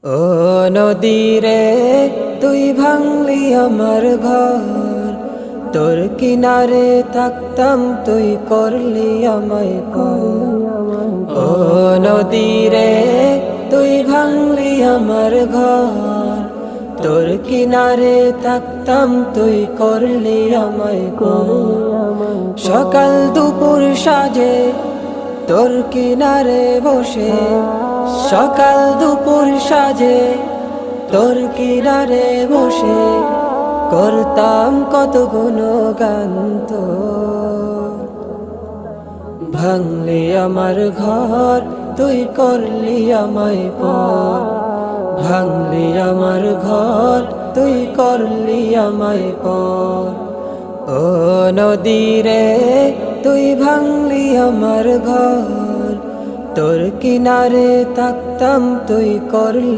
ও নদী রে তুই ভাঙলি আমার ঘর, তোর কিনারে থাকতাম তুই করলি আমায় পর। ও নদী রে তুই ভাঙলি আমার ঘর, তোর কিনারে থাকতাম তুই করলি আমায় পর। সকাল দুপুর সাজে তোর কিনারে বসে, সকাল দুপুর সাজে তোর কিনারে বসে করতাম কত গুণগান তোর। ভাঙলি আমার ঘর তুই করলি আমায় পর, ভাঙলি আমার ঘর তুই করলি আমায় পর। ও নদী রে তুই ভাঙলি আমার ঘর, তোর কিনারে থাকতাম তুই করলি